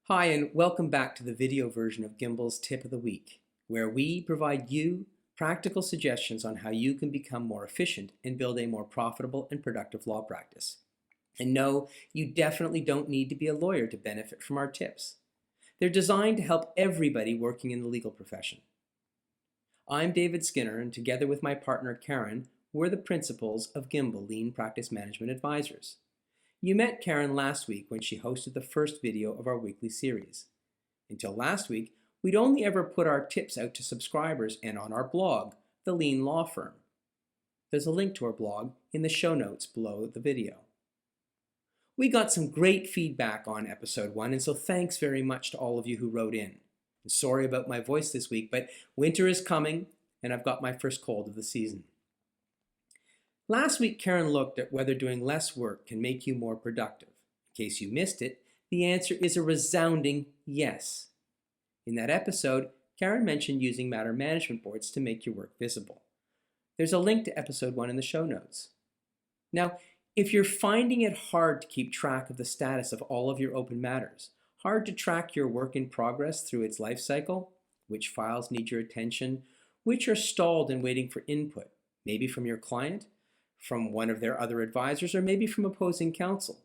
Hi, and welcome back to the video version of Gimbal's Tip of the Week, where we provide you practical suggestions on how you can become more efficient and build a more profitable and productive law practice. And no, you definitely don't need to be a lawyer to benefit from our tips. They're designed to help everybody working in the legal profession. I'm David Skinner, and together with my partner Karen, we're the principals of Gimbal Lean Practice Management Advisors. You met Karen last week when she hosted the first video of our weekly series. Until last week, we'd only ever put our tips out to subscribers and on our blog, The Lean Law Firm. There's a link to our blog in the show notes below the video. We got some great feedback on episode 1, and so thanks very much to all of you who wrote in. I'm sorry about my voice this week, but winter is coming and I've got my first cold of the season. Last week, Karen looked at whether doing less work can make you more productive. In case you missed it, the answer is a resounding yes. In that episode, Karen mentioned using matter management boards to make your work visible. There's a link to episode 1 in the show notes. Now, if you're finding it hard to keep track of the status of all of your open matters, hard to track your work in progress through its life cycle, which files need your attention, which are stalled and waiting for input, maybe from your client, from one of their other advisors, or maybe from opposing counsel.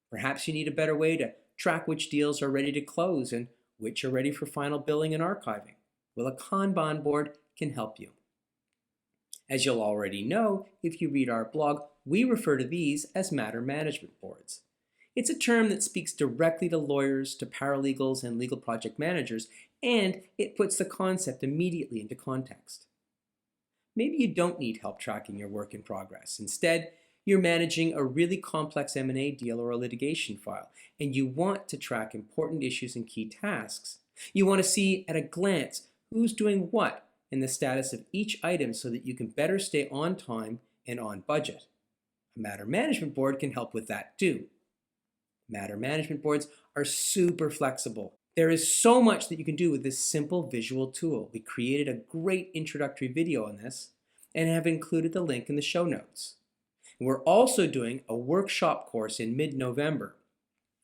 Perhaps you need a better way to track which deals are ready to close and which are ready for final billing and archiving. Well, a Kanban board can help you. As you'll already know, if you read our blog, we refer to these as matter management boards. It's a term that speaks directly to lawyers, to paralegals, and legal project managers, and it puts the concept immediately into context. Maybe you don't need help tracking your work in progress. Instead, you're managing a really complex M&A deal or a litigation file, and you want to track important issues and key tasks. You want to see at a glance who's doing what and the status of each item so that you can better stay on time and on budget. A matter management board can help with that too. Matter management boards are super flexible. There is so much that you can do with this simple visual tool. We created a great introductory video on this and have included the link in the show notes. And we're also doing a workshop course in mid-November.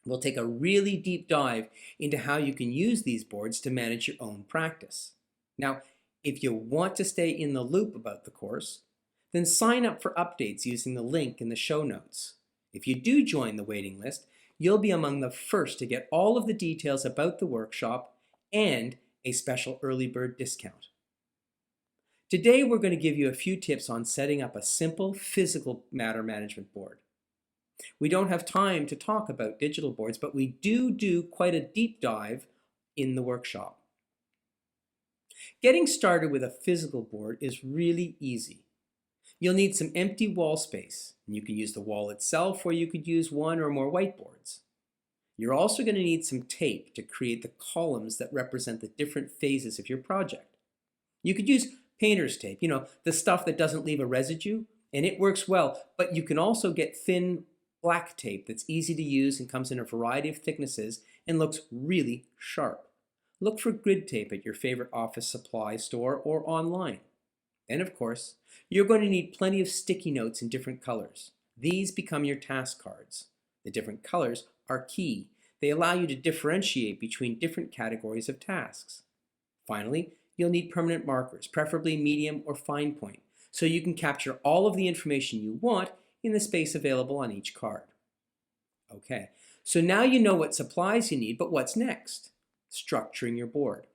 We'll take a really deep dive into how you can use these boards to manage your own practice. Now, if you want to stay in the loop about the course, then sign up for updates using the link in the show notes. If you do join the waiting list, you'll be among the first to get all of the details about the workshop and a special early bird discount. Today, we're going to give you a few tips on setting up a simple physical matter management board. We don't have time to talk about digital boards, but we do quite a deep dive in the workshop. Getting started with a physical board is really easy. You'll need some empty wall space, and you can use the wall itself, or you could use one or more whiteboards. You're also going to need some tape to create the columns that represent the different phases of your project. You could use painter's tape, the stuff that doesn't leave a residue, and it works well, but you can also get thin black tape that's easy to use and comes in a variety of thicknesses and looks really sharp. Look for grid tape at your favorite office supply store or online. And of course, you're going to need plenty of sticky notes in different colors. These become your task cards. The different colors are key. They allow you to differentiate between different categories of tasks. Finally, you'll need permanent markers, preferably medium or fine point, so you can capture all of the information you want in the space available on each card. Okay, so now you know what supplies you need, but what's next? Structuring your board.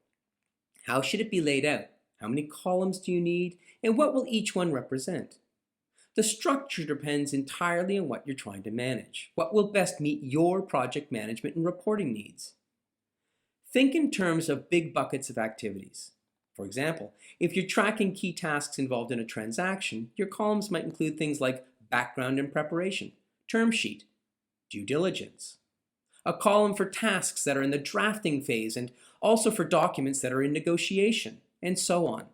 How should it be laid out? How many columns do you need? And what will each one represent? The structure depends entirely on what you're trying to manage. What will best meet your project management and reporting needs? Think in terms of big buckets of activities. For example, if you're tracking key tasks involved in a transaction, your columns might include things like background and preparation, term sheet, due diligence, a column for tasks that are in the drafting phase and also for documents that are in negotiation, and so on.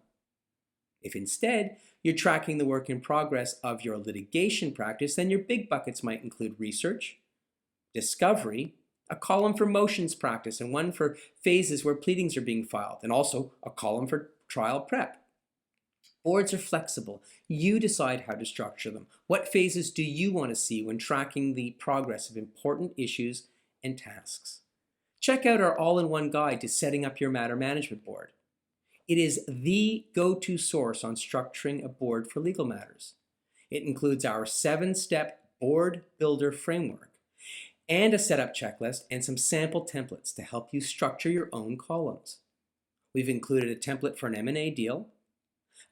If instead you're tracking the work in progress of your litigation practice, then your big buckets might include research, discovery, a column for motions practice, and one for phases where pleadings are being filed, and also a column for trial prep. Boards are flexible. You decide how to structure them. What phases do you want to see when tracking the progress of important issues and tasks? Check out our all-in-one guide to setting up your matter management board. It is the go-to source on structuring a board for legal matters. It includes our 7-step board builder framework and a setup checklist and some sample templates to help you structure your own columns. We've included a template for an M&A deal,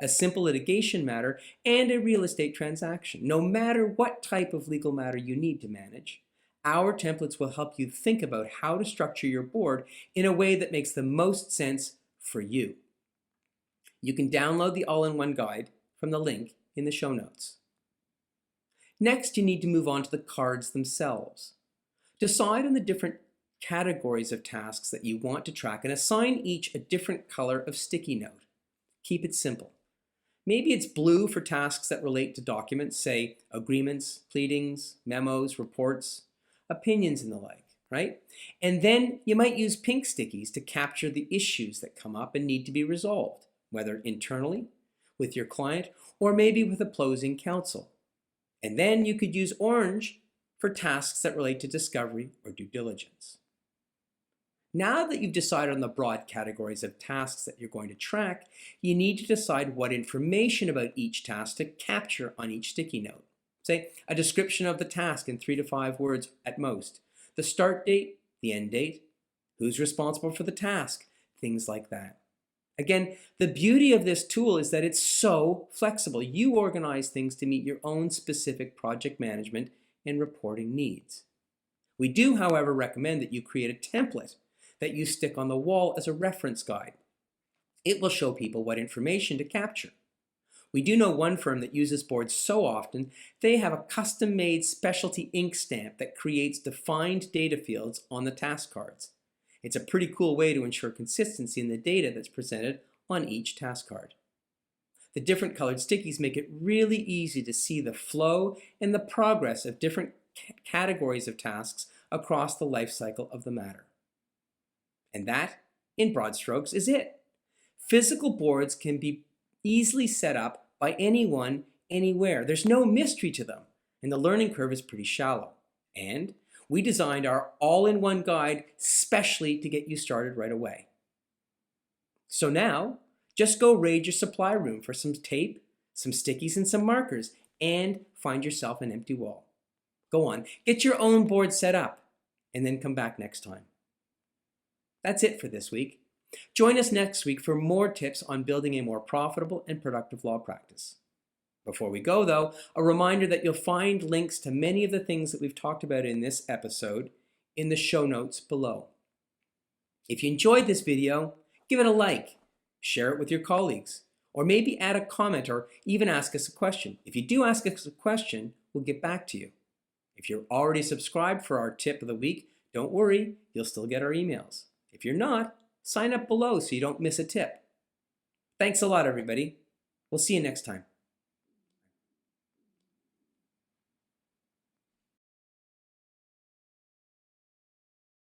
a simple litigation matter, and a real estate transaction. No matter what type of legal matter you need to manage, our templates will help you think about how to structure your board in a way that makes the most sense for you. You can download the all-in-one guide from the link in the show notes. Next, you need to move on to the cards themselves. Decide on the different categories of tasks that you want to track and assign each a different color of sticky note. Keep it simple. Maybe it's blue for tasks that relate to documents, say agreements, pleadings, memos, reports, opinions, and the like, right? And then you might use pink stickies to capture the issues that come up and need to be resolved, whether internally, with your client, or maybe with opposing counsel. And then you could use orange for tasks that relate to discovery or due diligence. Now that you've decided on the broad categories of tasks that you're going to track, you need to decide what information about each task to capture on each sticky note. Say, a description of the task in 3 to 5 words at most, the start date, the end date, who's responsible for the task, things like that. Again, the beauty of this tool is that it's so flexible. You organize things to meet your own specific project management and reporting needs. We do, however, recommend that you create a template that you stick on the wall as a reference guide. It will show people what information to capture. We do know one firm that uses boards so often, they have a custom-made specialty ink stamp that creates defined data fields on the task cards. It's a pretty cool way to ensure consistency in the data that's presented on each task card. The different colored stickies make it really easy to see the flow and the progress of different categories of tasks across the life cycle of the matter. And that, in broad strokes, is it. Physical boards can be easily set up by anyone, anywhere. There's no mystery to them, and the learning curve is pretty shallow. And we designed our all-in-one guide specially to get you started right away. So now, just go raid your supply room for some tape, some stickies, and some markers, and find yourself an empty wall. Go on, get your own board set up, and then come back next time. That's it for this week. Join us next week for more tips on building a more profitable and productive law practice. Before we go, though, a reminder that you'll find links to many of the things that we've talked about in this episode in the show notes below. If you enjoyed this video, give it a like, share it with your colleagues, or maybe add a comment or even ask us a question. If you do ask us a question, we'll get back to you. If you're already subscribed for our tip of the week, don't worry, you'll still get our emails. If you're not, sign up below so you don't miss a tip. Thanks a lot, everybody. We'll see you next time.